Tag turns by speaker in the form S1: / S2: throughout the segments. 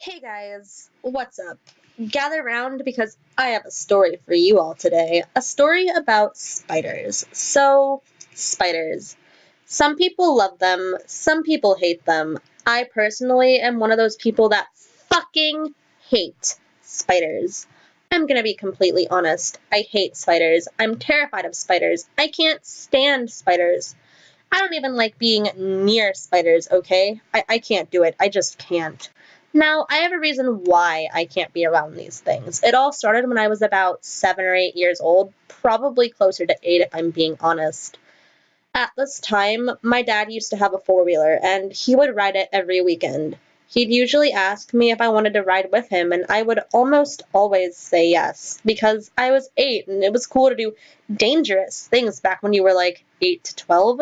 S1: Hey guys, what's up? Gather round because I have a story for you all today. A story about spiders. So, spiders. Some people love them, some people hate them. I personally am one of those people that fucking hate spiders. I'm gonna be completely honest. I hate spiders. I'm terrified of spiders. I can't stand spiders. I don't even like being near spiders, okay? I can't do it. I just can't. Now, I have a reason why I can't be around these things. It all started when I was about 7 or 8 years old, probably closer to 8 if I'm being honest. At this time, my dad used to have a four-wheeler, and he would ride it every weekend. He'd usually ask me if I wanted to ride with him, and I would almost always say yes, because I was 8, and it was cool to do dangerous things back when you were like 8 to 12.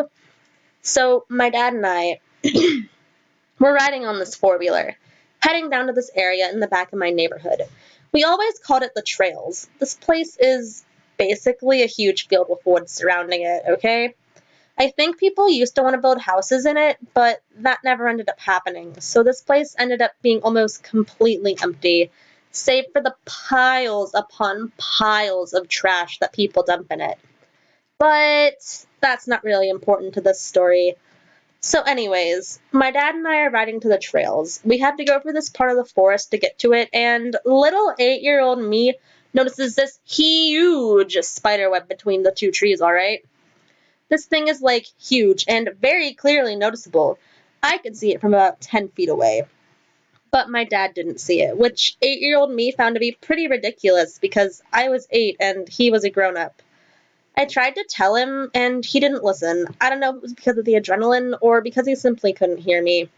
S1: So my dad and I were riding on this four-wheeler, heading down to this area in the back of my neighborhood. We always called it the trails. This place is basically a huge field with woods surrounding it, okay? I think people used to want to build houses in it, but that never ended up happening. So this place ended up being almost completely empty, save for the piles upon piles of trash that people dump in it. But that's not really important to this story. So anyways, my dad and I are riding to the trails. We have to go through this part of the forest to get to it, and little 8-year-old me notices this huge spider web between the two trees, alright? This thing is like huge and very clearly noticeable. I could see it from about 10 feet away. But my dad didn't see it, which 8-year-old me found to be pretty ridiculous because I was 8 and he was a grown up. I tried to tell him, and he didn't listen. I don't know if it was because of the adrenaline or because he simply couldn't hear me.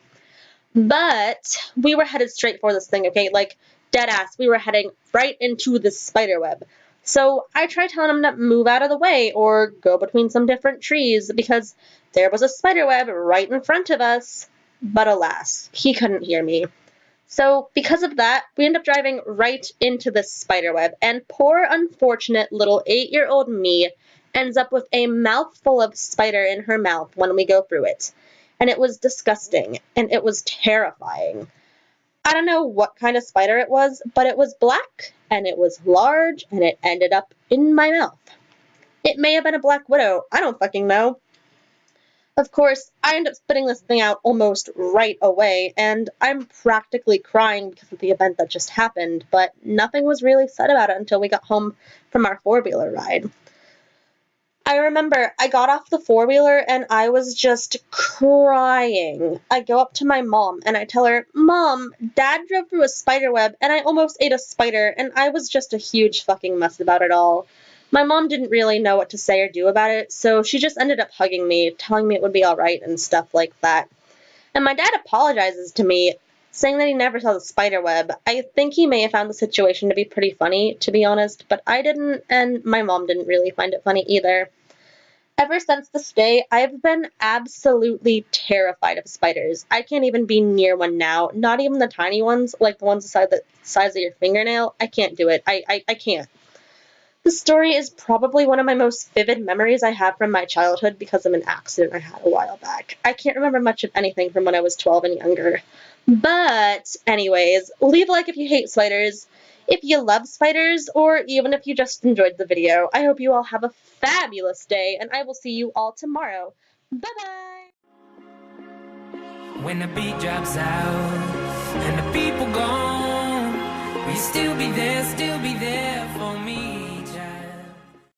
S1: But we were headed straight for this thing, okay? Like, dead ass. We were heading right into this spider web. So I tried telling him to move out of the way or go between some different trees because there was a spider web right in front of us. But alas, he couldn't hear me. So, because of that, we end up driving right into this spider web, and poor, unfortunate little 8-year-old me ends up with a mouthful of spider in her mouth when we go through it. And it was disgusting, and it was terrifying. I don't know what kind of spider it was, but it was black, and it was large, and it ended up in my mouth. It may have been a black widow, I don't fucking know. Of course, I end up spitting this thing out almost right away, and I'm practically crying because of the event that just happened, but nothing was really said about it until we got home from our four-wheeler ride. I remember I got off the four-wheeler and I was just crying. I go up to my mom and I tell her, "Mom, Dad drove through a spider web and I almost ate a spider," and I was just a huge fucking mess about it all. My mom didn't really know what to say or do about it, so she just ended up hugging me, telling me it would be alright and stuff like that. And my dad apologizes to me, saying that he never saw the spider web. I think he may have found the situation to be pretty funny, to be honest, but I didn't, and my mom didn't really find it funny either. Ever since this day, I've been absolutely terrified of spiders. I can't even be near one now, not even the tiny ones, like the ones the size of your fingernail. I can't do it. I can't. The story is probably one of my most vivid memories I have from my childhood because of an accident I had a while back. I can't remember much of anything from when I was 12 and younger. But, anyways, leave a like if you hate spiders, if you love spiders, or even if you just enjoyed the video. I hope you all have a fabulous day, and I will see you all tomorrow. Bye-bye!
S2: When the beat drops out and the people gone, will you still be there for me?